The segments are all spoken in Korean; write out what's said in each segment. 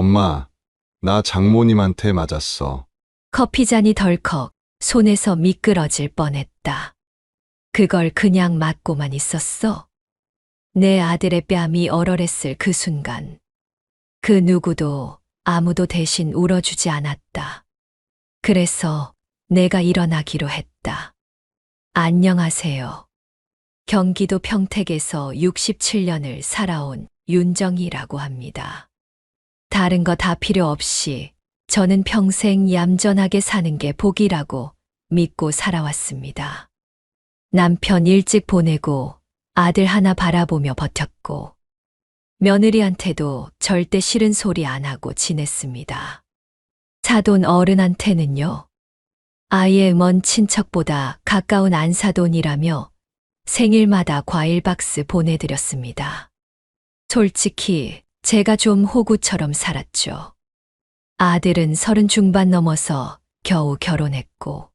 엄마, 나 장모님한테 맞았어. 커피잔이 덜컥 손에서 미끄러질 뻔했다. 그걸 그냥 맞고만 있었어. 내 아들의 뺨이 얼얼했을 그 순간, 그 누구도 아무도 대신 울어주지 않았다. 그래서 내가 일어나기로 했다. 안녕하세요. 경기도 평택에서 67년을 살아온 윤정이라고 합니다. 다른 거 다 필요 없이 저는 평생 얌전하게 사는 게 복이라고 믿고 살아왔습니다. 남편 일찍 보내고 아들 하나 바라보며 버텼고, 며느리한테도 절대 싫은 소리 안 하고 지냈습니다. 사돈 어른한테는요, 아예 먼 친척보다 가까운 안사돈이라며 생일마다 과일 박스 보내드렸습니다. 솔직히 제가 좀 호구처럼 살았죠. 아들은 30 중반 넘어서 겨우 결혼했고,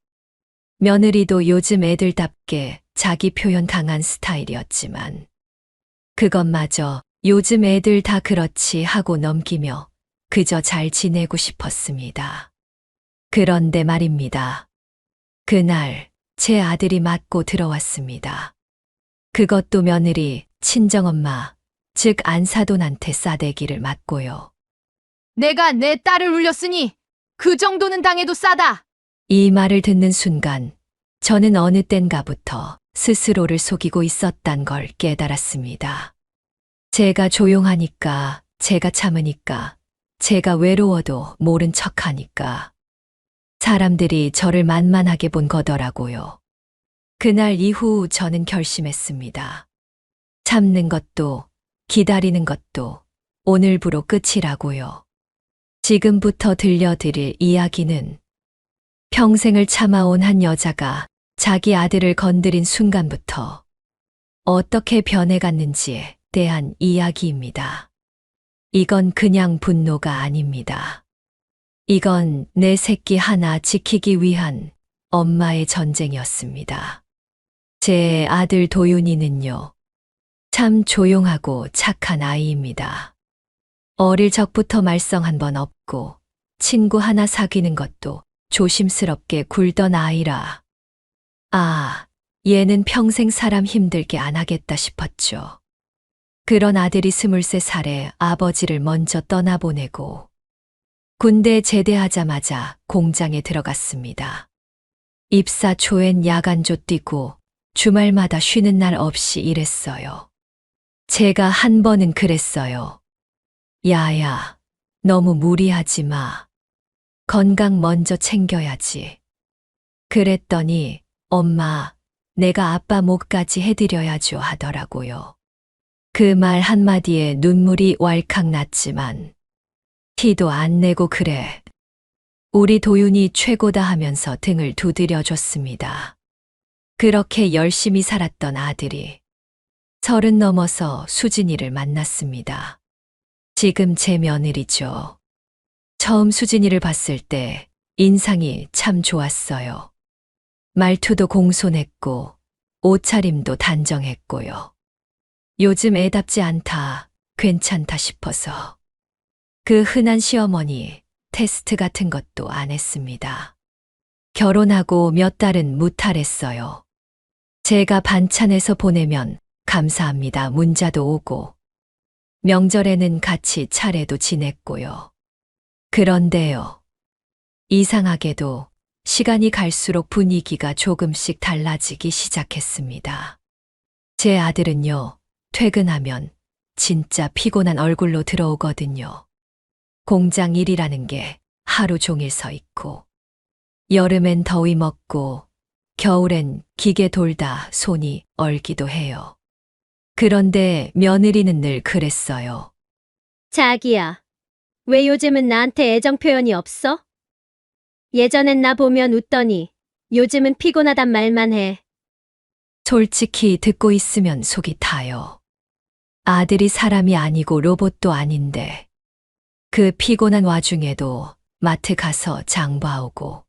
며느리도 요즘 애들답게 자기 표현 강한 스타일이었지만, 그것마저 요즘 애들 다 그렇지 하고 넘기며 그저 잘 지내고 싶었습니다. 그런데 말입니다. 그날 제 아들이 맞고 들어왔습니다. 그것도 며느리, 친정엄마, 즉 안사돈한테 싸대기를 맞고요. 내가 내 딸을 울렸으니 그 정도는 당해도 싸다. 이 말을 듣는 순간 저는 어느 땐가부터 스스로를 속이고 있었단 걸 깨달았습니다. 제가 조용하니까, 제가 참으니까, 제가 외로워도 모른 척하니까 사람들이 저를 만만하게 본 거더라고요. 그날 이후 저는 결심했습니다. 참는 것도 기다리는 것도 오늘부로 끝이라고요. 지금부터 들려드릴 이야기는 평생을 참아온 한 여자가 자기 아들을 건드린 순간부터 어떻게 변해갔는지에 대한 이야기입니다. 이건 그냥 분노가 아닙니다. 이건 내 새끼 하나 지키기 위한 엄마의 전쟁이었습니다. 제 아들 도윤이는요, 참 조용하고 착한 아이입니다. 어릴 적부터 말썽 한 번 없고 친구 하나 사귀는 것도 조심스럽게 굴던 아이라, 아, 얘는 평생 사람 힘들게 안 하겠다 싶었죠. 그런 아들이 23살에 아버지를 먼저 떠나보내고 군대 제대하자마자 공장에 들어갔습니다. 입사 초엔 야간조 뛰고 주말마다 쉬는 날 없이 일했어요. 제가 한 번은 그랬어요. 야야, 너무 무리하지 마. 건강 먼저 챙겨야지. 그랬더니 엄마, 내가 아빠 목까지 해드려야죠 하더라고요. 그 말 한마디에 눈물이 왈칵 났지만 티도 안 내고 그래. 우리 도윤이 최고다 하면서 등을 두드려줬습니다. 그렇게 열심히 살았던 아들이 30 넘어서 수진이를 만났습니다. 지금 제 며느리죠. 처음 수진이를 봤을 때 인상이 참 좋았어요. 말투도 공손했고 옷차림도 단정했고요. 요즘 애답지 않다, 괜찮다 싶어서 그 흔한 시어머니 테스트 같은 것도 안 했습니다. 결혼하고 몇 달은 무탈했어요. 제가 반찬해서 보내면 감사합니다 문자도 오고, 명절에는 같이 차례도 지냈고요. 그런데요, 이상하게도 시간이 갈수록 분위기가 조금씩 달라지기 시작했습니다. 제 아들은요, 퇴근하면 진짜 피곤한 얼굴로 들어오거든요. 공장 일이라는 게 하루 종일 서 있고, 여름엔 더위 먹고, 겨울엔 기계 돌다 손이 얼기도 해요. 그런데 며느리는 늘 그랬어요. 자기야, 왜 요즘은 나한테 애정 표현이 없어? 예전엔 나 보면 웃더니 요즘은 피곤하단 말만 해. 솔직히 듣고 있으면 속이 타요. 아들이 사람이 아니고 로봇도 아닌데 그 피곤한 와중에도 마트 가서 장 봐오고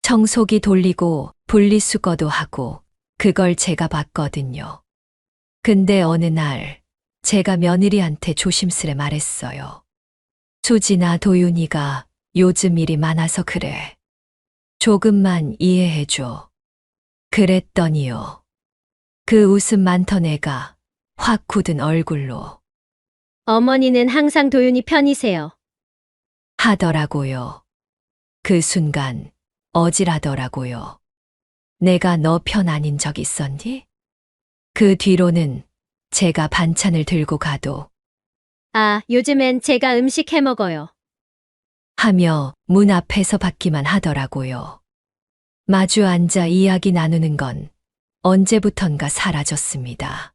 청소기 돌리고 분리수거도 하고 그걸 제가 봤거든요. 근데 어느 날 제가 며느리한테 조심스레 말했어요. 수지나 도윤이가 요즘 일이 많아서 그래. 조금만 이해해줘. 그랬더니요. 그 웃음 많던 애가 확 굳은 얼굴로 어머니는 항상 도윤이 편이세요. 하더라고요. 그 순간 어질하더라고요. 내가 너 편 아닌 적 있었니? 그 뒤로는 제가 반찬을 들고 가도 아, 요즘엔 제가 음식 해 먹어요. 하며 문 앞에서 받기만 하더라고요. 마주 앉아 이야기 나누는 건 언제부턴가 사라졌습니다.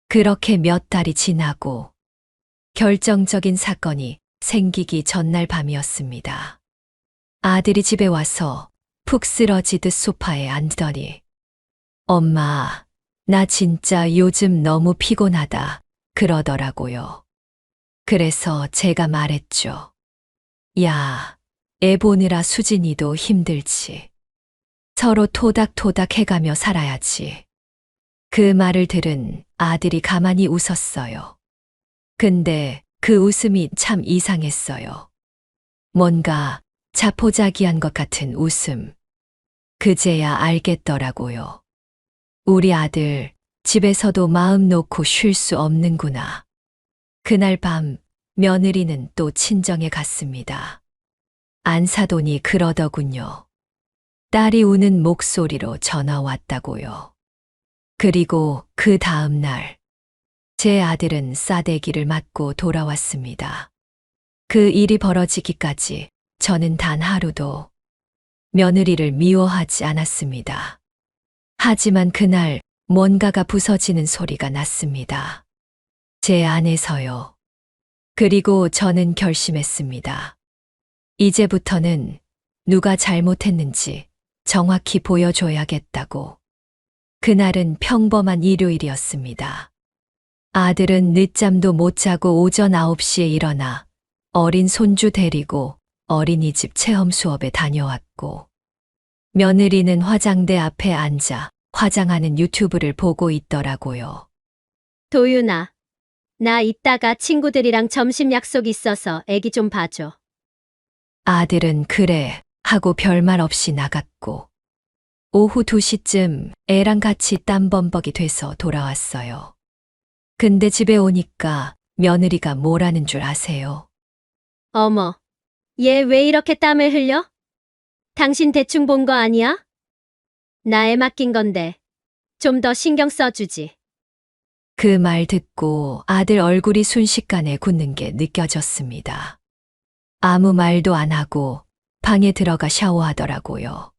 그렇게 몇 달이 지나고 결정적인 사건이 생기기 전날 밤이었습니다. 아들이 집에 와서 푹 쓰러지듯 소파에 앉더니 엄마, 나 진짜 요즘 너무 피곤하다 그러더라고요. 그래서 제가 말했죠. 야, 애 보느라 수진이도 힘들지. 서로 토닥토닥 해가며 살아야지. 그 말을 들은 아들이 가만히 웃었어요. 근데 그 웃음이 참 이상했어요. 뭔가 자포자기한 것 같은 웃음. 그제야 알겠더라고요. 우리 아들 집에서도 마음 놓고 쉴 수 없는구나. 그날 밤 며느리는 또 친정에 갔습니다. 안사돈이 그러더군요. 딸이 우는 목소리로 전화 왔다고요. 그리고 그 다음 날, 제 아들은 싸대기를 맞고 돌아왔습니다. 그 일이 벌어지기까지 저는 단 하루도 며느리를 미워하지 않았습니다. 하지만 그날 뭔가가 부서지는 소리가 났습니다. 제 안에서요. 그리고 저는 결심했습니다. 이제부터는 누가 잘못했는지 정확히 보여줘야겠다고. 그날은 평범한 일요일이었습니다. 아들은 늦잠도 못 자고 오전 9시에 일어나 어린 손주 데리고 어린이집 체험 수업에 다녀왔고, 며느리는 화장대 앞에 앉아 화장하는 유튜브를 보고 있더라고요. 도윤아, 나 이따가 친구들이랑 점심 약속 있어서 애기 좀 봐줘. 아들은 그래 하고 별말 없이 나갔고, 오후 2시쯤 애랑 같이 땀범벅이 돼서 돌아왔어요. 근데 집에 오니까 며느리가 뭐라는 줄 아세요? 어머, 얘 왜 이렇게 땀을 흘려? 당신 대충 본 거 아니야? 나 애 맡긴 건데 좀 더 신경 써주지. 그 말 듣고 아들 얼굴이 순식간에 굳는 게 느껴졌습니다. 아무 말도 안 하고 방에 들어가 샤워하더라고요.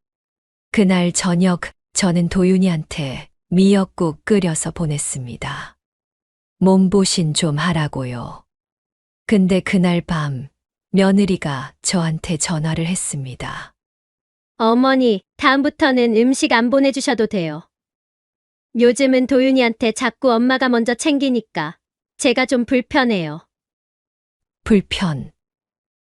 그날 저녁 저는 도윤이한테 미역국 끓여서 보냈습니다. 몸보신 좀 하라고요. 근데 그날 밤 며느리가 저한테 전화를 했습니다. 어머니, 다음부터는 음식 안 보내주셔도 돼요. 요즘은 도윤이한테 자꾸 엄마가 먼저 챙기니까 제가 좀 불편해요. 불편.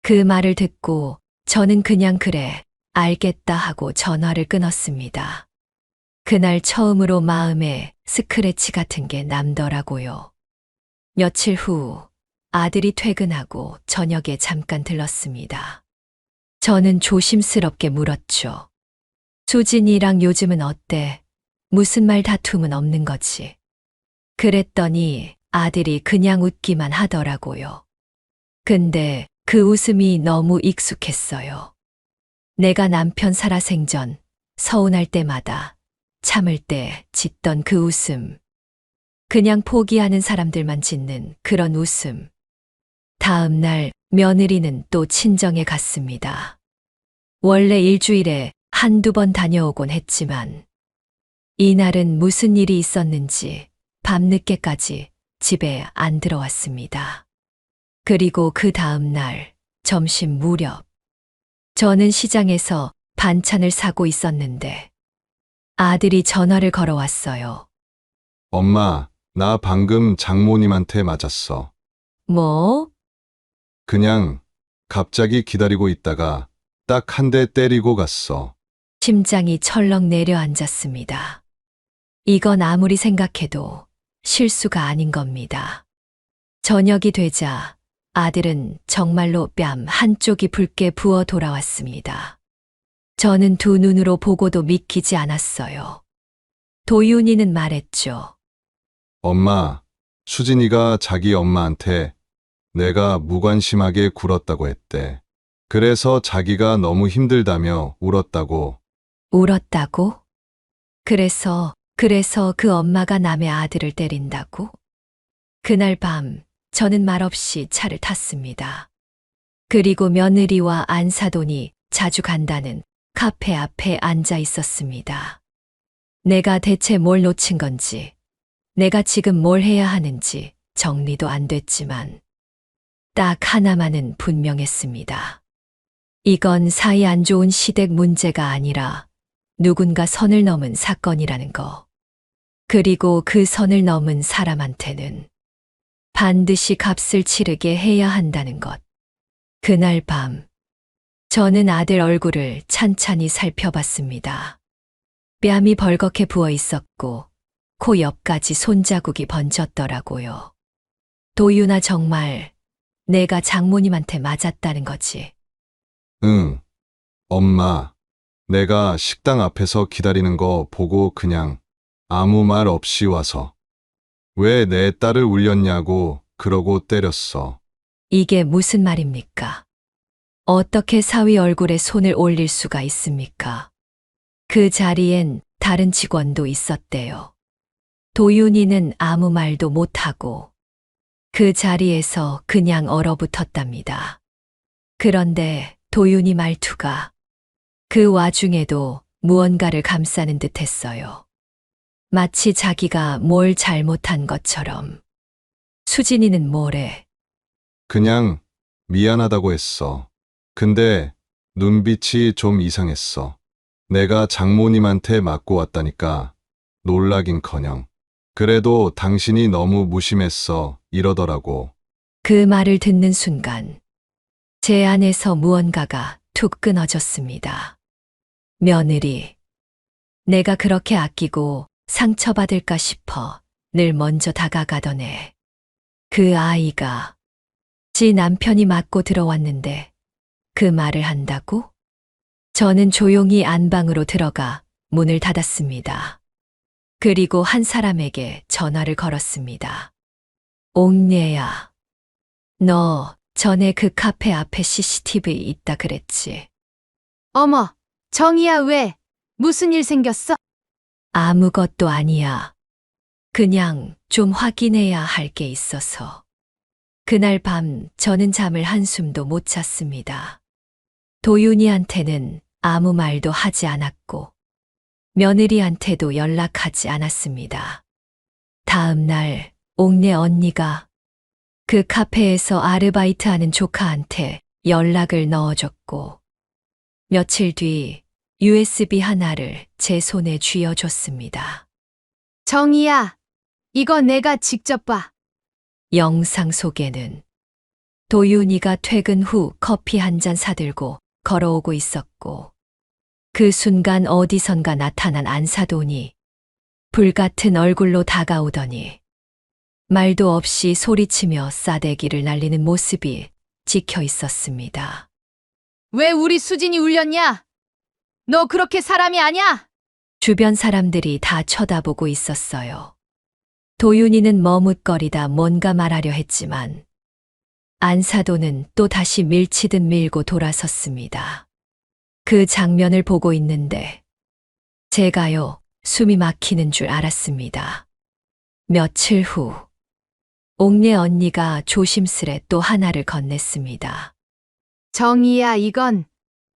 그 말을 듣고 저는 그냥 그래, 알겠다 하고 전화를 끊었습니다. 그날 처음으로 마음에 스크래치 같은 게 남더라고요. 며칠 후 아들이 퇴근하고 저녁에 잠깐 들렀습니다. 저는 조심스럽게 물었죠. 수진이랑 요즘은 어때? 무슨 말 다툼은 없는 거지? 그랬더니 아들이 그냥 웃기만 하더라고요. 근데 그 웃음이 너무 익숙했어요. 내가 남편 살아생전 서운할 때마다 참을 때 짓던 그 웃음. 그냥 포기하는 사람들만 짓는 그런 웃음. 다음 날 며느리는 또 친정에 갔습니다. 원래 일주일에 한두 번 다녀오곤 했지만 이날은 무슨 일이 있었는지 밤늦게까지 집에 안 들어왔습니다. 그리고 그 다음 날 점심 무렵 저는 시장에서 반찬을 사고 있었는데 아들이 전화를 걸어왔어요. 엄마, 나 방금 장모님한테 맞았어. 뭐? 그냥 갑자기 기다리고 있다가 딱 한 대 때리고 갔어. 심장이 철렁 내려앉았습니다. 이건 아무리 생각해도 실수가 아닌 겁니다. 저녁이 되자 아들은 정말로 뺨 한쪽이 붉게 부어 돌아왔습니다. 저는 두 눈으로 보고도 믿기지 않았어요. 도윤이는 말했죠. 엄마, 수진이가 자기 엄마한테 내가 무관심하게 굴었다고 했대. 그래서 자기가 너무 힘들다며 울었다고. 울었다고? 그래서 그 엄마가 남의 아들을 때린다고? 그날 밤 저는 말없이 차를 탔습니다. 그리고 며느리와 안사돈이 자주 간다는 카페 앞에 앉아 있었습니다. 내가 대체 뭘 놓친 건지, 내가 지금 뭘 해야 하는지 정리도 안 됐지만 딱 하나만은 분명했습니다. 이건 사이 안 좋은 시댁 문제가 아니라 누군가 선을 넘은 사건이라는 거. 그리고 그 선을 넘은 사람한테는 반드시 값을 치르게 해야 한다는 것. 그날 밤, 저는 아들 얼굴을 찬찬히 살펴봤습니다. 뺨이 벌겋게 부어 있었고, 코 옆까지 손자국이 번졌더라고요. 도윤아, 정말 내가 장모님한테 맞았다는 거지. 응. 엄마, 내가 식당 앞에서 기다리는 거 보고 그냥 아무 말 없이 와서 왜 내 딸을 울렸냐고 그러고 때렸어. 이게 무슨 말입니까? 어떻게 사위 얼굴에 손을 올릴 수가 있습니까? 그 자리엔 다른 직원도 있었대요. 도윤이는 아무 말도 못하고 그 자리에서 그냥 얼어붙었답니다. 그런데 도윤이 말투가 그 와중에도 무언가를 감싸는 듯 했어요. 마치 자기가 뭘 잘못한 것처럼. 수진이는 뭐래? 그냥 미안하다고 했어. 근데 눈빛이 좀 이상했어. 내가 장모님한테 맞고 왔다니까 놀라긴커녕. 그래도 당신이 너무 무심했어 이러더라고. 그 말을 듣는 순간 제 안에서 무언가가 툭 끊어졌습니다. 며느리. 내가 그렇게 아끼고 상처받을까 싶어 늘 먼저 다가가던 애. 그 아이가 지 남편이 맞고 들어왔는데 그 말을 한다고? 저는 조용히 안방으로 들어가 문을 닫았습니다. 그리고 한 사람에게 전화를 걸었습니다. 옥녀야, 너 전에 그 카페 앞에 CCTV 있다 그랬지? 어머, 정희야, 왜? 무슨 일 생겼어? 아무것도 아니야. 그냥 좀 확인해야 할 게 있어서. 그날 밤 저는 잠을 한숨도 못 잤습니다. 도윤이한테는 아무 말도 하지 않았고 며느리한테도 연락하지 않았습니다. 다음 날 옥내 언니가 그 카페에서 아르바이트하는 조카한테 연락을 넣어줬고 며칠 뒤 USB 하나를 제 손에 쥐어줬습니다. 정희야, 이거 내가 직접 봐. 영상 속에는 도윤이가 퇴근 후 커피 한 잔 사들고 걸어오고 있었고 그 순간 어디선가 나타난 안사돈이 불같은 얼굴로 다가오더니 말도 없이 소리치며 싸대기를 날리는 모습이 찍혀 있었습니다. 왜 우리 수진이 울렸냐? 너 그렇게 사람이 아냐? 주변 사람들이 다 쳐다보고 있었어요. 도윤이는 머뭇거리다 뭔가 말하려 했지만 안사돈은 또 다시 밀치듯 밀고 돌아섰습니다. 그 장면을 보고 있는데 제가요 숨이 막히는 줄 알았습니다. 며칠 후 옥내 언니가 조심스레 또 하나를 건넸습니다. 정희야, 이건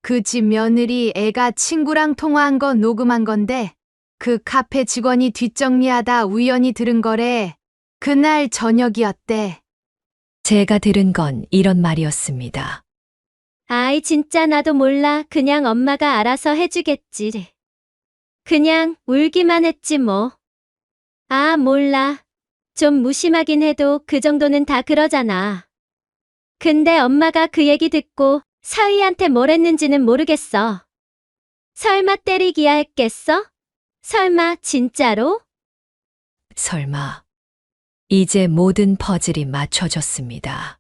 그 집 며느리 애가 친구랑 통화한 거 녹음한 건데 그 카페 직원이 뒷정리하다 우연히 들은 거래. 그날 저녁이었대. 제가 들은 건 이런 말이었습니다. 아이, 진짜 나도 몰라. 그냥 엄마가 알아서 해주겠지. 그냥 울기만 했지 뭐. 아, 몰라. 좀 무심하긴 해도 그 정도는 다 그러잖아. 근데 엄마가 그 얘기 듣고 사위한테 뭘 했는지는 모르겠어. 설마 때리기야 했겠어? 설마 진짜로? 설마 이제 모든 퍼즐이 맞춰졌습니다.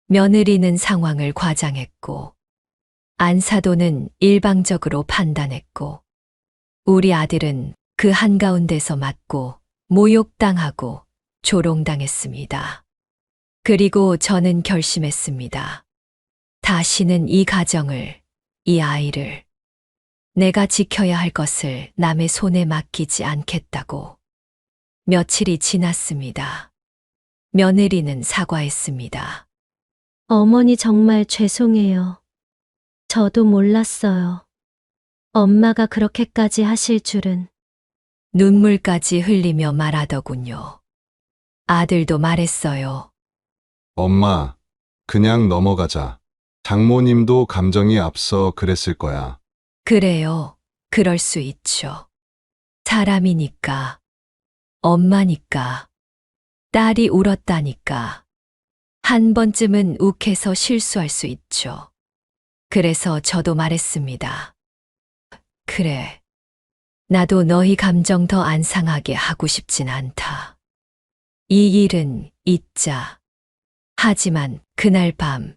며느리는 상황을 과장했고, 안사돈은 일방적으로 판단했고, 우리 아들은 그 한가운데서 맞고 모욕당하고 조롱당했습니다. 그리고 저는 결심했습니다. 다시는 이 가정을, 이 아이를, 내가 지켜야 할 것을 남의 손에 맡기지 않겠다고. 며칠이 지났습니다. 며느리는 사과했습니다. 어머니 정말 죄송해요. 저도 몰랐어요. 엄마가 그렇게까지 하실 줄은. 눈물까지 흘리며 말하더군요. 아들도 말했어요. 엄마, 그냥 넘어가자. 장모님도 감정이 앞서 그랬을 거야. 그래요. 그럴 수 있죠. 사람이니까. 엄마니까. 딸이 울었다니까. 한 번쯤은 욱해서 실수할 수 있죠. 그래서 저도 말했습니다. 그래. 나도 너희 감정 더 안 상하게 하고 싶진 않다. 이 일은 잊자. 하지만 그날 밤,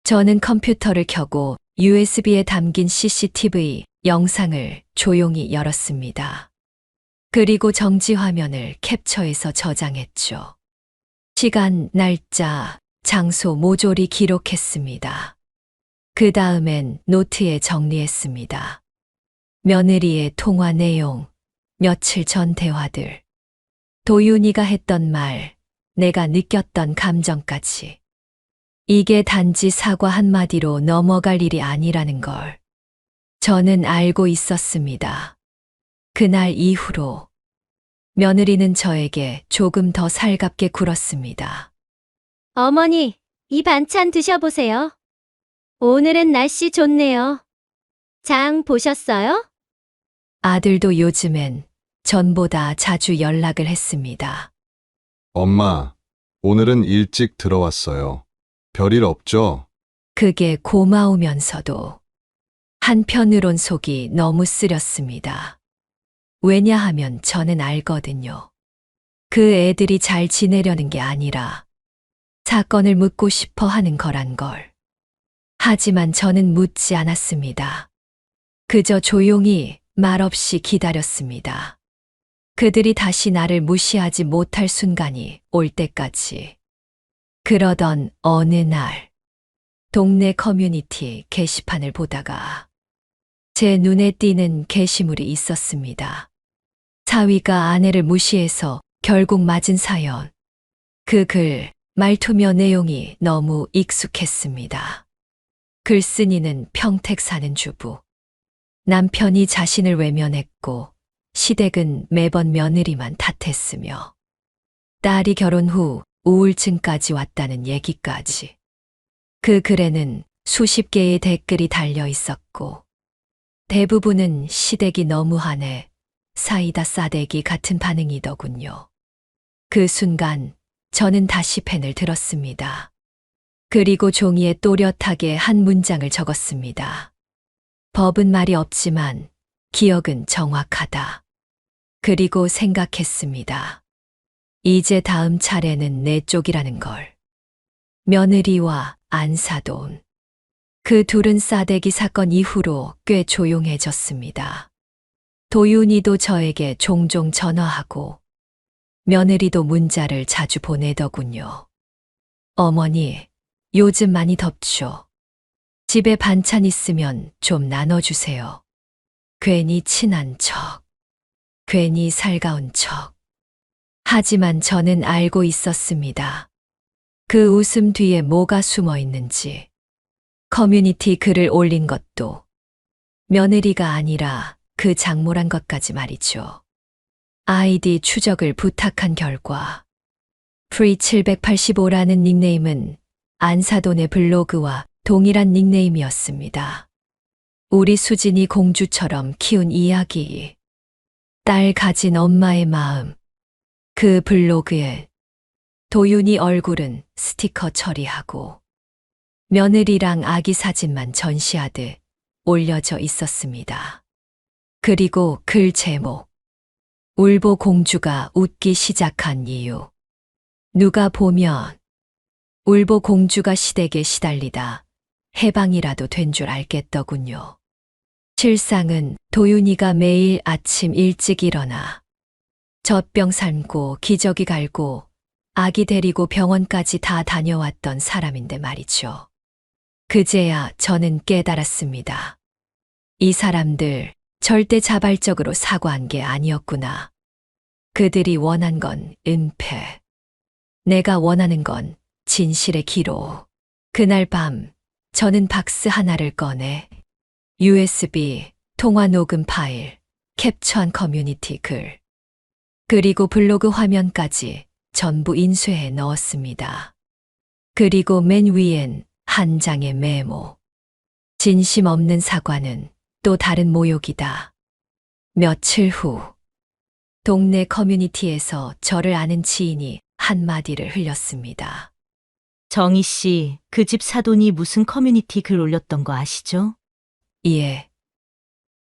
저는 컴퓨터를 켜고 USB에 담긴 CCTV 영상을 조용히 열었습니다. 그리고 정지 화면을 캡처해서 저장했죠. 시간, 날짜, 장소 모조리 기록했습니다. 그 다음엔 노트에 정리했습니다. 며느리의 통화 내용, 며칠 전 대화들, 도윤이가 했던 말, 내가 느꼈던 감정까지. 이게 단지 사과 한마디로 넘어갈 일이 아니라는 걸 저는 알고 있었습니다. 그날 이후로 며느리는 저에게 조금 더 살갑게 굴었습니다. 어머니, 이 반찬 드셔보세요. 오늘은 날씨 좋네요. 장 보셨어요? 아들도 요즘엔 전보다 자주 연락을 했습니다. 엄마, 오늘은 일찍 들어왔어요. 별일 없죠? 그게 고마우면서도 한편으론 속이 너무 쓰렸습니다. 왜냐하면 저는 알거든요. 그 애들이 잘 지내려는 게 아니라 사건을 묻고 싶어 하는 거란 걸. 하지만 저는 묻지 않았습니다. 그저 조용히 말없이 기다렸습니다. 그들이 다시 나를 무시하지 못할 순간이 올 때까지. 그러던 어느 날, 동네 커뮤니티 게시판을 보다가 제 눈에 띄는 게시물이 있었습니다. 사위가 아내를 무시해서 결국 맞은 사연. 그 글, 말투며 내용이 너무 익숙했습니다. 글쓴이는 평택 사는 주부. 남편이 자신을 외면했고 시댁은 매번 며느리만 탓했으며 딸이 결혼 후 우울증까지 왔다는 얘기까지. 그 글에는 수십 개의 댓글이 달려 있었고 대부분은 시댁이 너무하네, 사이다 싸대기 같은 반응이더군요. 그 순간 저는 다시 펜을 들었습니다. 그리고 종이에 또렷하게 한 문장을 적었습니다. 법은 말이 없지만 기억은 정확하다. 그리고 생각했습니다. 이제 다음 차례는 내 쪽이라는 걸. 며느리와 안사돈. 그 둘은 싸대기 사건 이후로 꽤 조용해졌습니다. 도윤이도 저에게 종종 전화하고 며느리도 문자를 자주 보내더군요. 어머니, 요즘 많이 덥죠? 집에 반찬 있으면 좀 나눠주세요. 괜히 친한 척, 괜히 살가운 척. 하지만 저는 알고 있었습니다. 그 웃음 뒤에 뭐가 숨어 있는지. 커뮤니티 글을 올린 것도 며느리가 아니라 그 장모란 것까지 말이죠. 아이디 추적을 부탁한 결과 free785라는 닉네임은 안사돈의 블로그와 동일한 닉네임이었습니다. 우리 수진이 공주처럼 키운 이야기. 딸 가진 엄마의 마음. 그 블로그에 도윤이 얼굴은 스티커 처리하고 며느리랑 아기 사진만 전시하듯 올려져 있었습니다. 그리고 글 제목. 울보 공주가 웃기 시작한 이유. 누가 보면 울보 공주가 시댁에 시달리다 해방이라도 된 줄 알겠더군요. 실상은 도윤이가 매일 아침 일찍 일어나 젖병 삶고 기저귀 갈고 아기 데리고 병원까지 다 다녀왔던 사람인데 말이죠. 그제야 저는 깨달았습니다. 이 사람들 절대 자발적으로 사과한 게 아니었구나. 그들이 원한 건 은폐. 내가 원하는 건 진실의 기로. 그날 밤 저는 박스 하나를 꺼내 USB 통화 녹음 파일, 캡처한 커뮤니티 글, 그리고 블로그 화면까지 전부 인쇄해 넣었습니다. 그리고 맨 위엔 한 장의 메모. 진심 없는 사과는 또 다른 모욕이다. 며칠 후 동네 커뮤니티에서 저를 아는 지인이 한마디를 흘렸습니다. 정희 씨, 그 집 사돈이 무슨 커뮤니티 글 올렸던 거 아시죠? 예,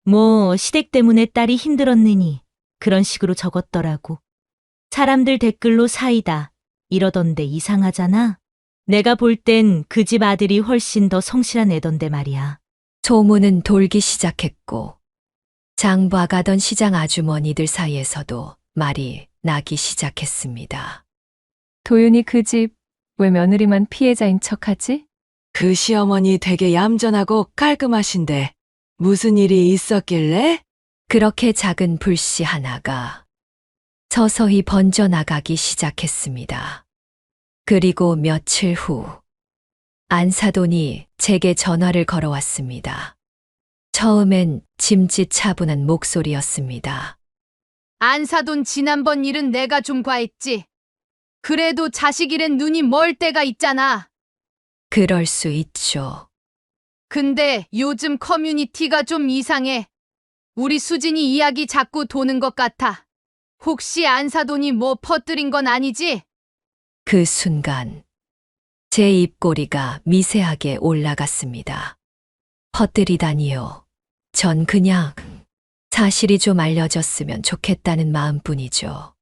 뭐, 시댁 때문에 딸이 힘들었느니 그런 식으로 적었더라고. 사람들 댓글로 사이다 이러던데 이상하잖아? 내가 볼 땐 그 집 아들이 훨씬 더 성실한 애던데 말이야. 소문은 돌기 시작했고 장봐가던 시장 아주머니들 사이에서도 말이 나기 시작했습니다. 도윤이 그 집 왜 며느리만 피해자인 척하지? 그 시어머니 되게 얌전하고 깔끔하신데 무슨 일이 있었길래? 그렇게 작은 불씨 하나가 서서히 번져나가기 시작했습니다. 그리고 며칠 후 안사돈이 제게 전화를 걸어왔습니다. 처음엔 짐짓차분한 목소리였습니다. 안사돈 지난번 일은 내가 좀 과했지. 그래도 자식 일엔 눈이 멀 때가 있잖아. 그럴 수 있죠. 근데 요즘 커뮤니티가 좀 이상해. 우리 수진이 이야기 자꾸 도는 것 같아. 혹시 안사돈이 뭐 퍼뜨린 건 아니지? 그 순간 제 입꼬리가 미세하게 올라갔습니다. 퍼뜨리다니요. 전 그냥 사실이 좀 알려졌으면 좋겠다는 마음뿐이죠.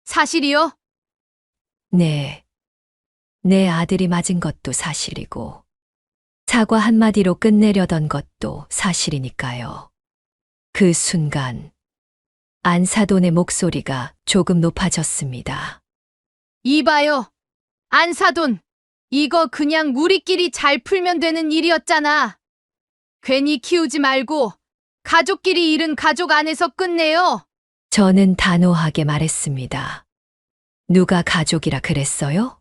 사실이요? 네. 내 아들이 맞은 것도 사실이고 사과 한마디로 끝내려던 것도 사실이니까요. 그 순간 안사돈의 목소리가 조금 높아졌습니다. 이봐요. 안사돈. 이거 그냥 우리끼리 잘 풀면 되는 일이었잖아. 괜히 키우지 말고 가족끼리 일은 가족 안에서 끝내요. 저는 단호하게 말했습니다. 누가 가족이라 그랬어요?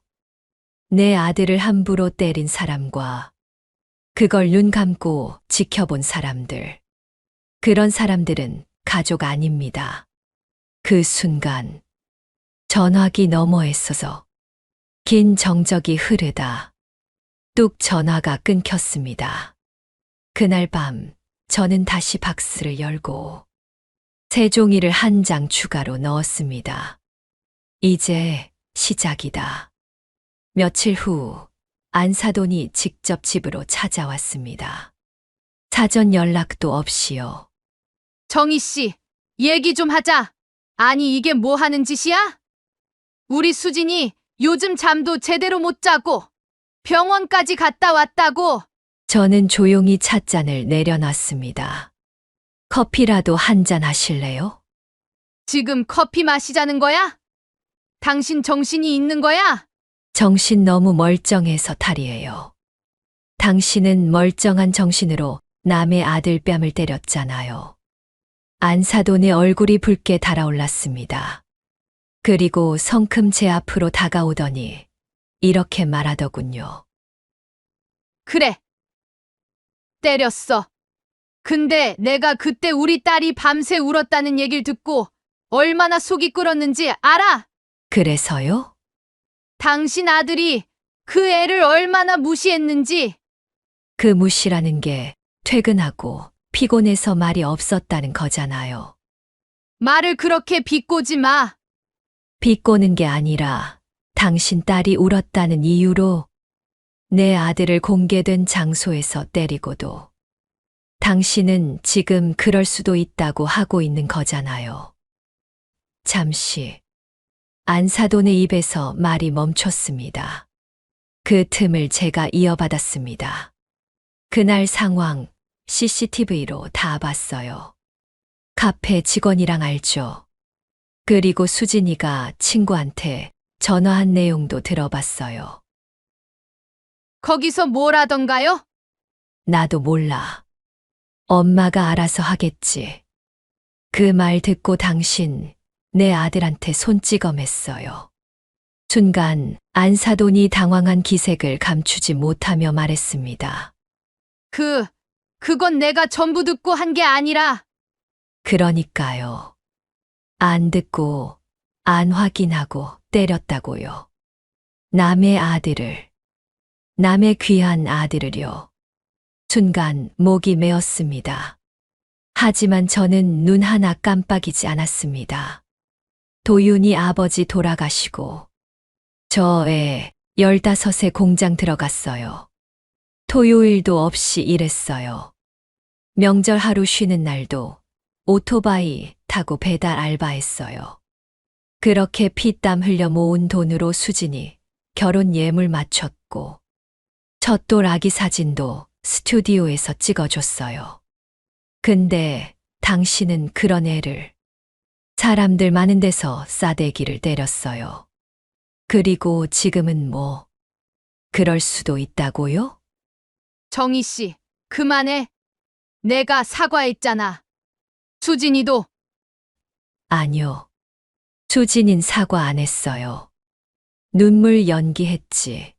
내 아들을 함부로 때린 사람과 그걸 눈 감고 지켜본 사람들. 그런 사람들은 가족 아닙니다. 그 순간 전화기 너머에 서서 긴 정적이 흐르다 뚝 전화가 끊겼습니다. 그날 밤 저는 다시 박스를 열고 새 종이를 한 장 추가로 넣었습니다. 이제 시작이다. 며칠 후 안사돈이 직접 집으로 찾아왔습니다. 사전 연락도 없이요. 정희 씨, 얘기 좀 하자. 아니, 이게 뭐 하는 짓이야? 우리 수진이 요즘 잠도 제대로 못 자고 병원까지 갔다 왔다고. 저는 조용히 찻잔을 내려놨습니다. 커피라도 한 잔 하실래요? 지금 커피 마시자는 거야? 당신 정신이 있는 거야? 정신 너무 멀쩡해서 탈이에요. 당신은 멀쩡한 정신으로 남의 아들 뺨을 때렸잖아요. 안사돈의 얼굴이 붉게 달아올랐습니다. 그리고 성큼 제 앞으로 다가오더니 이렇게 말하더군요. 그래. 때렸어. 근데 내가 그때 우리 딸이 밤새 울었다는 얘기를 듣고 얼마나 속이 끓었는지 알아? 그래서요? 당신 아들이 그 애를 얼마나 무시했는지. 그 무시라는 게 퇴근하고 피곤해서 말이 없었다는 거잖아요. 말을 그렇게 비꼬지 마. 비꼬는 게 아니라 당신 딸이 울었다는 이유로 내 아들을 공개된 장소에서 때리고도 당신은 지금 그럴 수도 있다고 하고 있는 거잖아요. 잠시 안사돈의 입에서 말이 멈췄습니다. 그 틈을 제가 이어받았습니다. 그날 상황 CCTV로 다 봤어요. 카페 직원이랑 알죠. 그리고 수진이가 친구한테 전화한 내용도 들어봤어요. 거기서 뭘 하던가요? 나도 몰라. 엄마가 알아서 하겠지. 그 말 듣고 당신 내 아들한테 손찌검했어요. 순간 안사돈이 당황한 기색을 감추지 못하며 말했습니다. 그건 내가 전부 듣고 한 게 아니라 그러니까요. 안 듣고 안 확인하고 때렸다고요. 남의 아들을, 남의 귀한 아들을요. 순간 목이 메었습니다. 하지만 저는 눈 하나 깜빡이지 않았습니다. 도윤이 아버지 돌아가시고 저 애 15세 공장 들어갔어요. 토요일도 없이 일했어요. 명절 하루 쉬는 날도 오토바이 타고 배달 알바했어요. 그렇게 피땀 흘려 모은 돈으로 수진이 결혼 예물 맞췄고 첫돌 아기 사진도 스튜디오에서 찍어줬어요. 근데 당신은 그런 애를 사람들 많은 데서 싸대기를 때렸어요. 그리고 지금은 뭐 그럴 수도 있다고요? 정희 씨, 그만해. 내가 사과했잖아. 수진이도 아니요. 수진인 사과 안 했어요. 눈물 연기했지.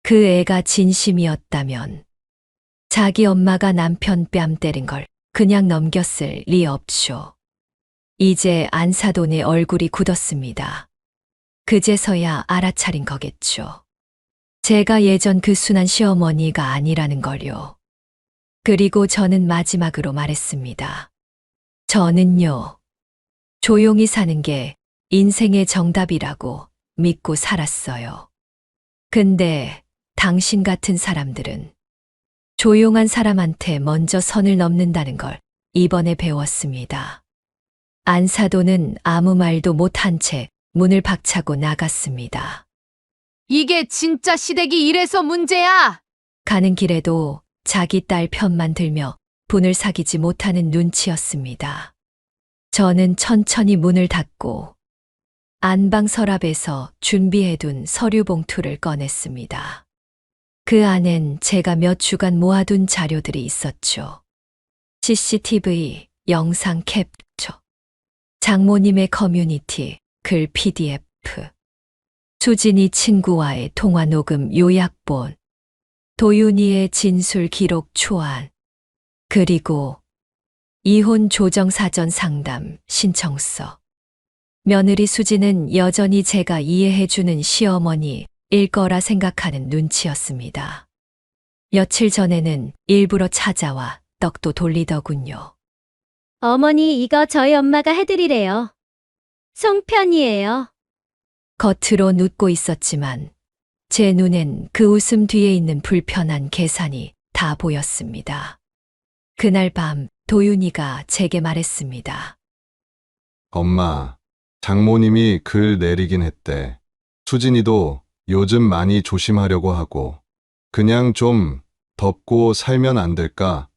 그 애가 진심이었다면 자기 엄마가 남편 뺨 때린 걸 그냥 넘겼을 리 없죠. 이제 안사돈의 얼굴이 굳었습니다. 그제서야 알아차린 거겠죠. 제가 예전 그 순한 시어머니가 아니라는 걸요. 그리고 저는 마지막으로 말했습니다. 저는요, 조용히 사는 게 인생의 정답이라고 믿고 살았어요. 근데 당신 같은 사람들은 조용한 사람한테 먼저 선을 넘는다는 걸 이번에 배웠습니다. 안사돈은 아무 말도 못한 채 문을 박차고 나갔습니다. 이게 진짜 시댁이 이래서 문제야. 가는 길에도 자기 딸 편만 들며 분을 사귀지 못하는 눈치였습니다. 저는 천천히 문을 닫고 안방 서랍에서 준비해둔 서류 봉투를 꺼냈습니다. 그 안엔 제가 몇 주간 모아둔 자료들이 있었죠. CCTV, 영상 캡처, 장모님의 커뮤니티, 글 PDF, 수진이 친구와의 통화 녹음 요약본, 도윤이의 진술 기록 초안, 그리고 이혼 조정 사전 상담 신청서. 며느리 수진은 여전히 제가 이해해주는 시어머니일 거라 생각하는 눈치였습니다. 며칠 전에는 일부러 찾아와 떡도 돌리더군요. 어머니, 이거 저희 엄마가 해드리래요. 송편이에요. 겉으로 웃고 있었지만 제 눈엔 그 웃음 뒤에 있는 불편한 계산이 다 보였습니다. 그날 밤 도윤이가 제게 말했습니다. 엄마, 장모님이 글 내리긴 했대. 수진이도 요즘 많이 조심하려고 하고 그냥 좀 덮고 살면 안 될까?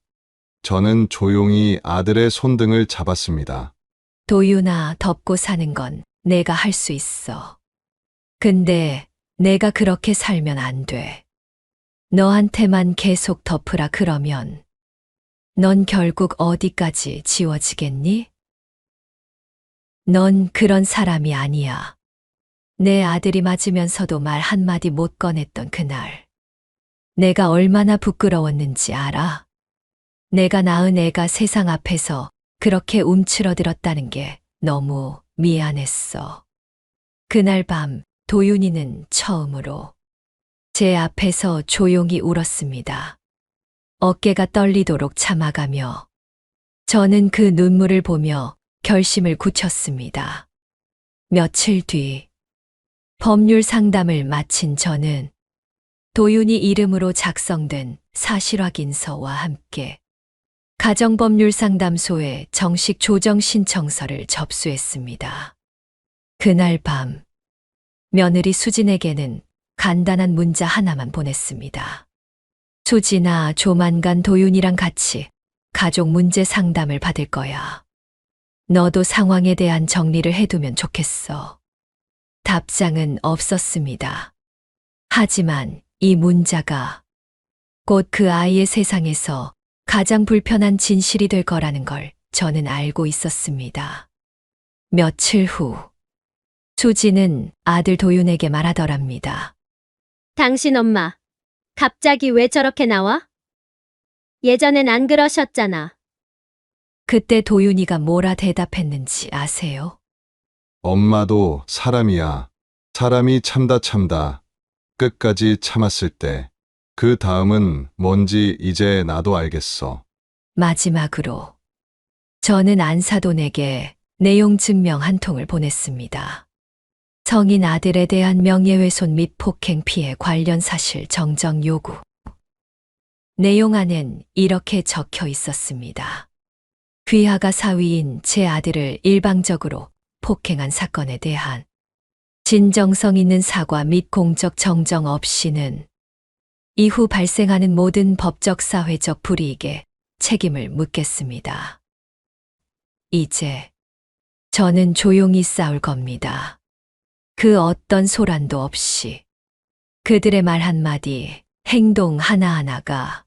저는 조용히 아들의 손등을 잡았습니다. 도윤아, 덮고 사는 건 내가 할 수 있어. 근데 내가 그렇게 살면 안 돼. 너한테만 계속 덮으라 그러면 넌 결국 어디까지 지워지겠니? 넌 그런 사람이 아니야. 내 아들이 맞으면서도 말 한마디 못 꺼냈던 그날. 내가 얼마나 부끄러웠는지 알아? 내가 낳은 애가 세상 앞에서 그렇게 움츠러들었다는 게 너무 미안했어. 그날 밤 도윤이는 처음으로 제 앞에서 조용히 울었습니다. 어깨가 떨리도록 참아가며 저는 그 눈물을 보며 결심을 굳혔습니다. 며칠 뒤 법률 상담을 마친 저는 도윤이 이름으로 작성된 사실확인서와 함께 가정법률상담소에 정식 조정 신청서를 접수했습니다. 그날 밤 며느리 수진에게는 간단한 문자 하나만 보냈습니다. 수지나 조만간 도윤이랑 같이 가족 문제 상담을 받을 거야. 너도 상황에 대한 정리를 해두면 좋겠어. 답장은 없었습니다. 하지만 이 문자가 곧 그 아이의 세상에서 가장 불편한 진실이 될 거라는 걸 저는 알고 있었습니다. 며칠 후, 수지는 아들 도윤에게 말하더랍니다. 당신 엄마, 갑자기 왜 저렇게 나와? 예전엔 안 그러셨잖아. 그때 도윤이가 뭐라 대답했는지 아세요? 엄마도 사람이야. 사람이 참다. 끝까지 참았을 때. 그 다음은 뭔지 이제 나도 알겠어. 마지막으로 저는 안사돈에게 내용 증명 한 통을 보냈습니다. 성인 아들에 대한 명예훼손 및 폭행 피해 관련 사실 정정 요구. 내용 안엔 이렇게 적혀 있었습니다. 귀하가 사위인 제 아들을 일방적으로 폭행한 사건에 대한 진정성 있는 사과 및 공적 정정 없이는 이후 발생하는 모든 법적 사회적 불이익에 책임을 묻겠습니다. 이제 저는 조용히 싸울 겁니다. 그 어떤 소란도 없이 그들의 말 한마디, 행동 하나하나가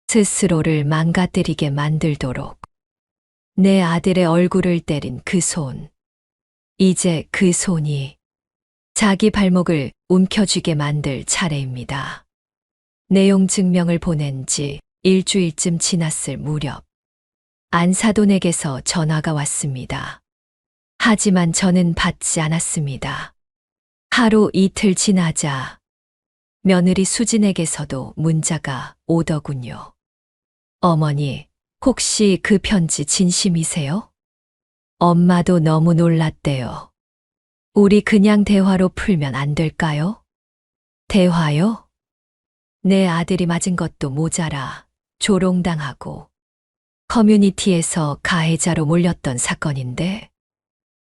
스스로를 망가뜨리게 만들도록 내 아들의 얼굴을 때린 그 손. 이제 그 손이 자기 발목을 움켜쥐게 만들 차례입니다. 내용 증명을 보낸 지 일주일쯤 지났을 무렵 안사돈에게서 전화가 왔습니다. 하지만 저는 받지 않았습니다. 하루 이틀 지나자 며느리 수진에게서도 문자가 오더군요. 어머니, 혹시 그 편지 진심이세요? 엄마도 너무 놀랐대요. 우리 그냥 대화로 풀면 안 될까요? 대화요? 내 아들이 맞은 것도 모자라 조롱당하고 커뮤니티에서 가해자로 몰렸던 사건인데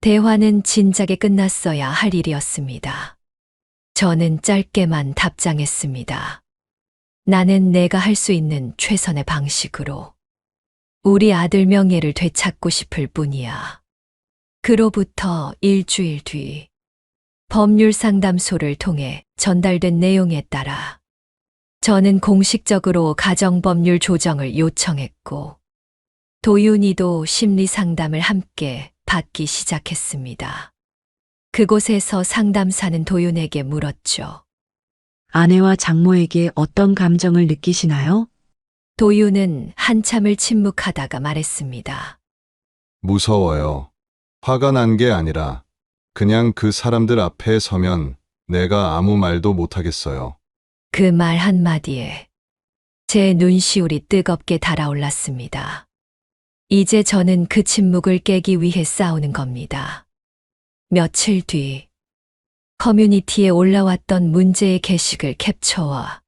대화는 진작에 끝났어야 할 일이었습니다. 저는 짧게만 답장했습니다. 나는 내가 할 수 있는 최선의 방식으로 우리 아들 명예를 되찾고 싶을 뿐이야. 그로부터 일주일 뒤 법률상담소를 통해 전달된 내용에 따라 저는 공식적으로 가정법률 조정을 요청했고 도윤이도 심리상담을 함께 받기 시작했습니다. 그곳에서 상담사는 도윤에게 물었죠. 아내와 장모에게 어떤 감정을 느끼시나요? 도윤은 한참을 침묵하다가 말했습니다. 무서워요. 화가 난 게 아니라 그냥 그 사람들 앞에 서면 내가 아무 말도 못하겠어요. 그 말 한마디에 제 눈시울이 뜨겁게 달아올랐습니다. 이제 저는 그 침묵을 깨기 위해 싸우는 겁니다. 며칠 뒤 커뮤니티에 올라왔던 문제의 게시글 캡처와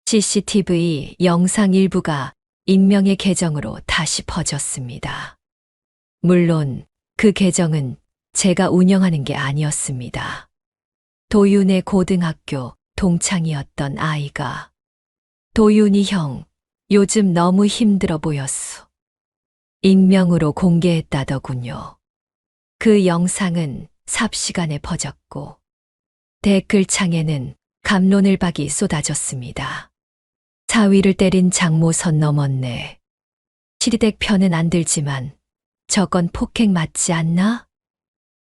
CCTV 영상 일부가 익명의 계정으로 다시 퍼졌습니다. 물론 그 계정은 제가 운영하는 게 아니었습니다. 도윤의 고등학교 동창이었던 아이가 도윤이 형, 요즘 너무 힘들어 보였어. 익명으로 공개했다더군요. 그 영상은 삽시간에 퍼졌고 댓글창에는 갑론을박이 쏟아졌습니다. 사위를 때린 장모 선 넘었네. 시리댁 편은 안 들지만 저건 폭행 맞지 않나?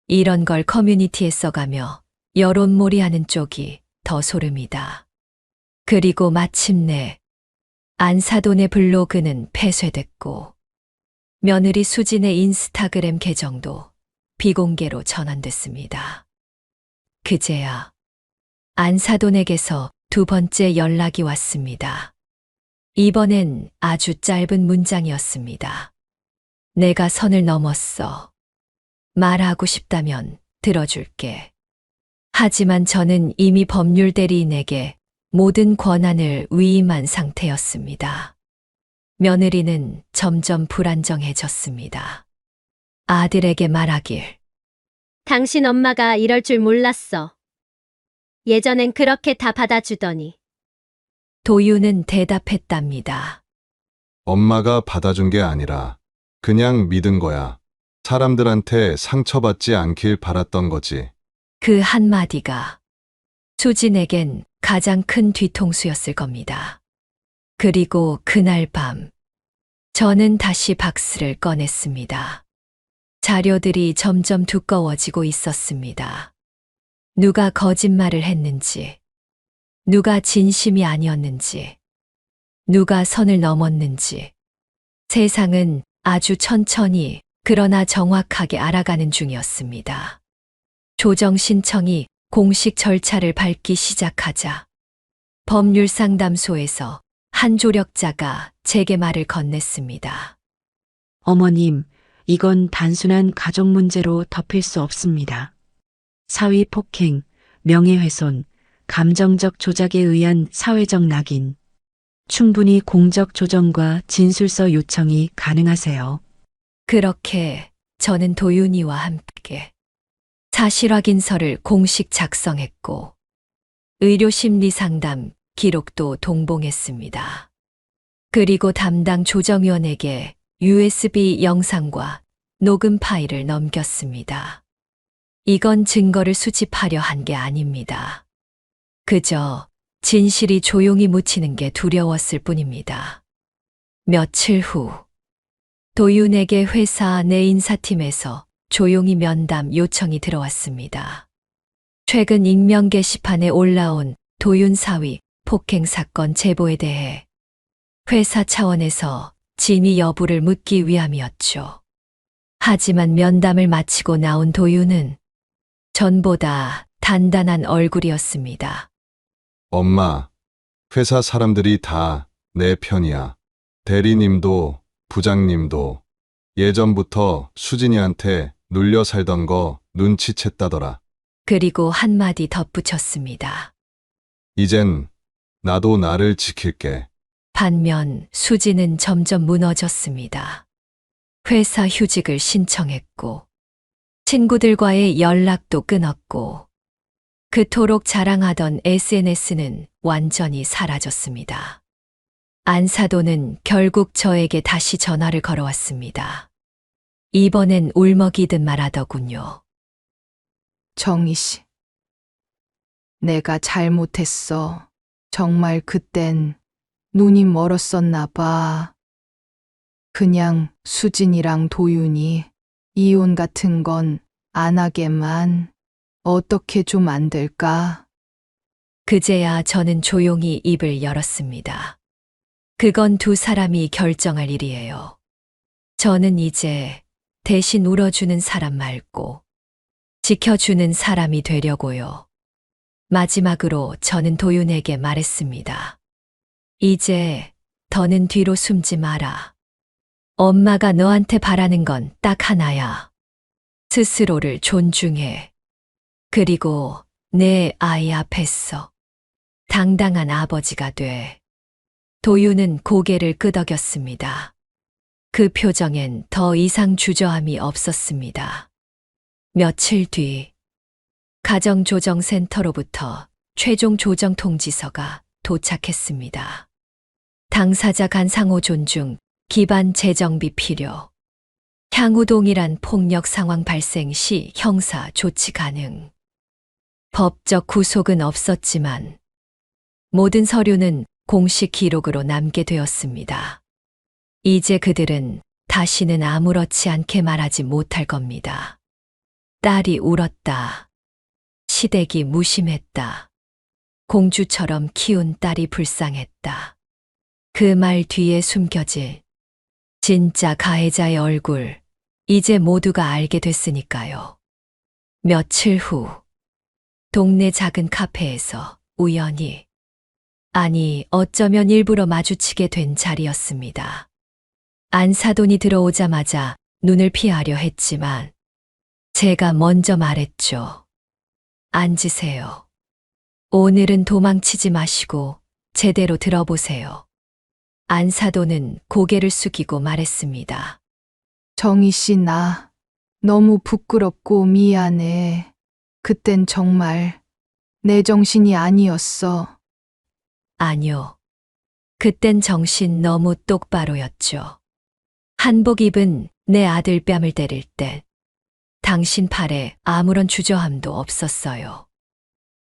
이런 걸 커뮤니티에 써가며 여론몰이하는 쪽이 더 소름이다. 그리고 마침내 안사돈의 블로그는 폐쇄됐고 며느리 수진의 인스타그램 계정도 비공개로 전환됐습니다. 그제야 안사돈에게서 두 번째 연락이 왔습니다. 이번엔 아주 짧은 문장이었습니다. 내가 선을 넘었어. 말하고 싶다면 들어줄게. 하지만 저는 이미 법률 대리인에게 모든 권한을 위임한 상태였습니다. 며느리는 점점 불안정해졌습니다. 아들에게 말하길. 당신 엄마가 이럴 줄 몰랐어. 예전엔 그렇게 다 받아주더니. 도윤은 대답했답니다. 엄마가 받아준 게 아니라 그냥 믿은 거야. 사람들한테 상처받지 않길 바랐던 거지. 그 한마디가 수진에겐 가장 큰 뒤통수였을 겁니다. 그리고 그날 밤, 저는 다시 박스를 꺼냈습니다. 자료들이 점점 두꺼워지고 있었습니다. 누가 거짓말을 했는지, 누가 진심이 아니었는지, 누가 선을 넘었는지, 세상은 아주 천천히 그러나 정확하게 알아가는 중이었습니다. 조정 신청이 공식 절차를 밟기 시작하자 법률상담소에서 한 조력자가 제게 말을 건넸습니다. 어머님, 이건 단순한 가족 문제로 덮일 수 없습니다. 사위 폭행, 명예훼손, 감정적 조작에 의한 사회적 낙인. 충분히 공적 조정과 진술서 요청이 가능하세요. 그렇게 저는 도윤이와 함께 사실 확인서를 공식 작성했고 의료심리상담 기록도 동봉했습니다. 그리고 담당 조정위원에게 USB 영상과 녹음 파일을 넘겼습니다. 이건 증거를 수집하려 한 게 아닙니다. 그저 진실이 조용히 묻히는 게 두려웠을 뿐입니다. 며칠 후 도윤에게 회사 내 인사팀에서 조용히 면담 요청이 들어왔습니다. 최근 익명 게시판에 올라온 도윤 사위 폭행 사건 제보에 대해 회사 차원에서 진위 여부를 묻기 위함이었죠. 하지만 면담을 마치고 나온 도윤은 전보다 단단한 얼굴이었습니다. 엄마, 회사 사람들이 다 내 편이야. 대리님도 부장님도 예전부터 수진이한테 눌려 살던 거 눈치챘다더라. 그리고 한마디 덧붙였습니다. 이젠 나도 나를 지킬게. 반면 수지는 점점 무너졌습니다. 회사 휴직을 신청했고, 친구들과의 연락도 끊었고, 그토록 자랑하던 SNS는 완전히 사라졌습니다. 안사도는 결국 저에게 다시 전화를 걸어왔습니다. 이번엔 울먹이듯 말하더군요. 정희 씨. 내가 잘못했어. 정말 그땐 눈이 멀었었나 봐. 그냥 수진이랑 도윤이 이혼 같은 건 안 하게만 어떻게 좀 안 될까? 그제야 저는 조용히 입을 열었습니다. 그건 두 사람이 결정할 일이에요. 저는 이제 대신 울어주는 사람 말고 지켜주는 사람이 되려고요. 마지막으로 저는 도윤에게 말했습니다. 이제 더는 뒤로 숨지 마라. 엄마가 너한테 바라는 건 딱 하나야. 스스로를 존중해. 그리고 내 아이 앞에서 당당한 아버지가 돼. 도윤은 고개를 끄덕였습니다. 그 표정엔 더 이상 주저함이 없었습니다. 며칠 뒤 가정조정센터로부터 최종 조정 통지서가 도착했습니다. 당사자 간 상호 존중, 기반 재정비 필요. 향후 동일한 폭력 상황 발생 시 형사 조치 가능. 법적 구속은 없었지만 모든 서류는 공식 기록으로 남게 되었습니다. 이제 그들은 다시는 아무렇지 않게 말하지 못할 겁니다. 딸이 울었다. 시댁이 무심했다. 공주처럼 키운 딸이 불쌍했다. 그 말 뒤에 숨겨질 진짜 가해자의 얼굴, 이제 모두가 알게 됐으니까요. 며칠 후, 동네 작은 카페에서 우연히, 아니 어쩌면 일부러 마주치게 된 자리였습니다. 안사돈이 들어오자마자 눈을 피하려 했지만 제가 먼저 말했죠. 앉으세요. 오늘은 도망치지 마시고 제대로 들어보세요. 안사돈은 고개를 숙이고 말했습니다. 정희 씨, 나 너무 부끄럽고 미안해. 그땐 정말 내 정신이 아니었어. 아니요. 그땐 정신 너무 똑바로였죠. 한복 입은 내 아들 뺨을 때릴 때 당신 팔에 아무런 주저함도 없었어요.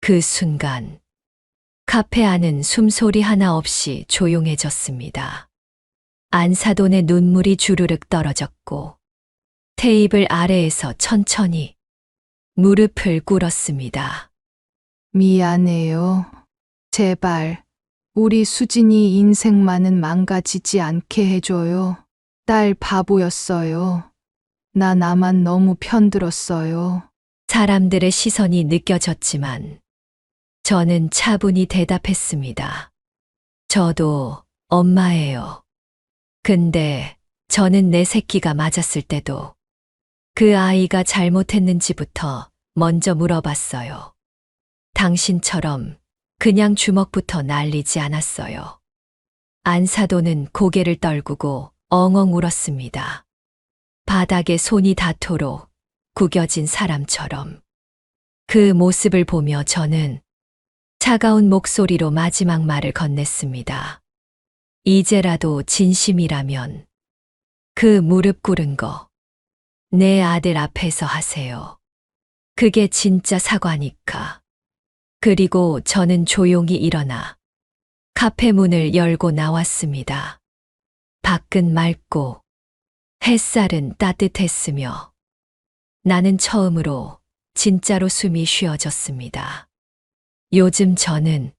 그 순간 카페 안은 숨소리 하나 없이 조용해졌습니다. 안사돈의 눈물이 주르륵 떨어졌고 테이블 아래에서 천천히 무릎을 꿇었습니다. 미안해요. 제발, 우리 수진이 인생만은 망가지지 않게 해줘요. 딸 바보였어요. 나 나만 너무 편들었어요. 사람들의 시선이 느껴졌지만 저는 차분히 대답했습니다. 저도 엄마예요. 근데 저는 내 새끼가 맞았을 때도 그 아이가 잘못했는지부터 먼저 물어봤어요. 당신처럼 그냥 주먹부터 날리지 않았어요. 안사돈은 고개를 떨구고 엉엉 울었습니다. 바닥에 손이 닿도록 구겨진 사람처럼. 그 모습을 보며 저는 차가운 목소리로 마지막 말을 건넸습니다. 이제라도 진심이라면 그 무릎 꿇은 거 내 아들 앞에서 하세요. 그게 진짜 사과니까. 그리고 저는 조용히 일어나 카페 문을 열고 나왔습니다. 밖은 맑고 햇살은 따뜻했으며 나는 처음으로 진짜로 숨이 쉬어졌습니다. 요즘 저는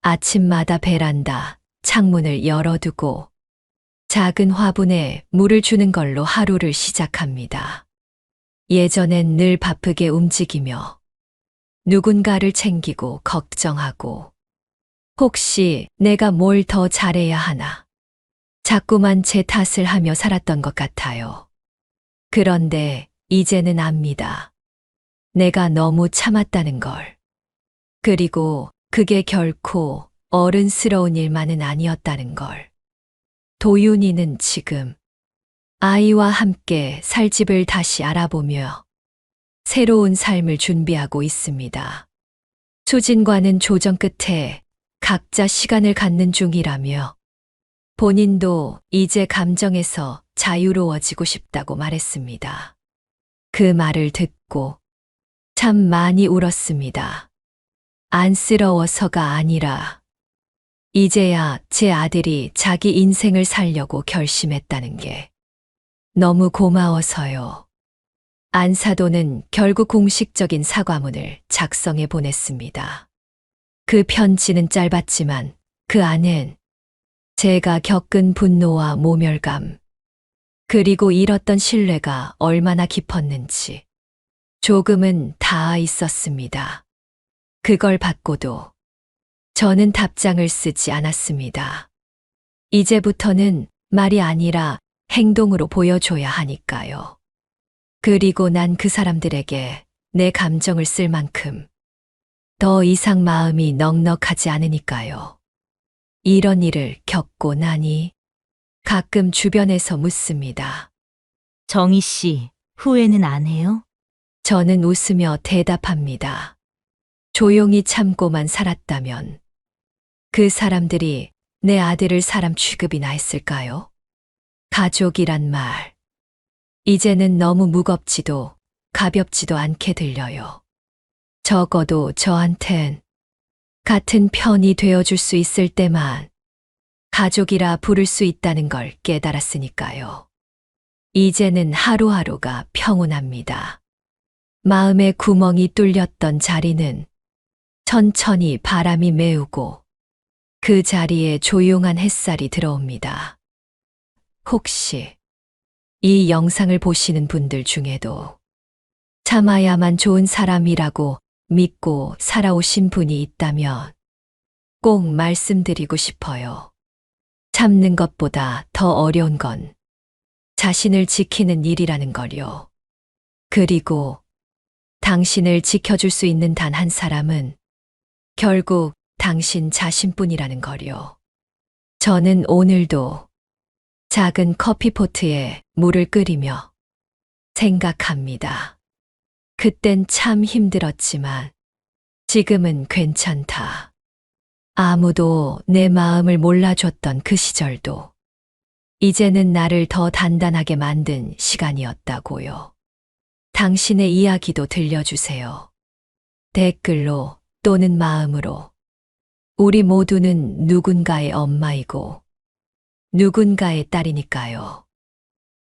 아침마다 베란다 창문을 열어두고 작은 화분에 물을 주는 걸로 하루를 시작합니다. 예전엔 늘 바쁘게 움직이며 누군가를 챙기고 걱정하고 혹시 내가 뭘 더 잘해야 하나 자꾸만 제 탓을 하며 살았던 것 같아요. 그런데 이제는 압니다. 내가 너무 참았다는 걸. 그리고 그게 결코 어른스러운 일만은 아니었다는 걸. 도윤이는 지금 아이와 함께 살 집을 다시 알아보며 새로운 삶을 준비하고 있습니다. 수진과는 조정 끝에 각자 시간을 갖는 중이라며 본인도 이제 감정에서 자유로워지고 싶다고 말했습니다. 그 말을 듣고 참 많이 울었습니다. 안쓰러워서가 아니라 이제야 제 아들이 자기 인생을 살려고 결심했다는 게 너무 고마워서요. 안사돈은 결국 공식적인 사과문을 작성해 보냈습니다. 그 편지는 짧았지만 그 안엔 제가 겪은 분노와 모멸감, 그리고 잃었던 신뢰가 얼마나 깊었는지 조금은 닿아 있었습니다. 그걸 받고도 저는 답장을 쓰지 않았습니다. 이제부터는 말이 아니라 행동으로 보여줘야 하니까요. 그리고 난 그 사람들에게 내 감정을 쓸 만큼 더 이상 마음이 넉넉하지 않으니까요. 이런 일을 겪고 나니 가끔 주변에서 묻습니다. 정희 씨, 후회는 안 해요? 저는 웃으며 대답합니다. 조용히 참고만 살았다면 그 사람들이 내 아들을 사람 취급이나 했을까요? 가족이란 말. 이제는 너무 무겁지도 가볍지도 않게 들려요. 적어도 저한텐 같은 편이 되어줄 수 있을 때만 가족이라 부를 수 있다는 걸 깨달았으니까요. 이제는 하루하루가 평온합니다. 마음의 구멍이 뚫렸던 자리는 천천히 바람이 메우고 그 자리에 조용한 햇살이 들어옵니다. 혹시 이 영상을 보시는 분들 중에도 참아야만 좋은 사람이라고 믿고 살아오신 분이 있다면 꼭 말씀드리고 싶어요. 참는 것보다 더 어려운 건 자신을 지키는 일이라는 걸요. 그리고 당신을 지켜줄 수 있는 단 한 사람은 결국 당신 자신뿐이라는 걸요. 저는 오늘도 작은 커피포트에 물을 끓이며 생각합니다. 그땐 참 힘들었지만 지금은 괜찮다. 아무도 내 마음을 몰라줬던 그 시절도 이제는 나를 더 단단하게 만든 시간이었다고요. 당신의 이야기도 들려주세요. 댓글로 또는 마음으로. 우리 모두는 누군가의 엄마이고 누군가의 딸이니까요.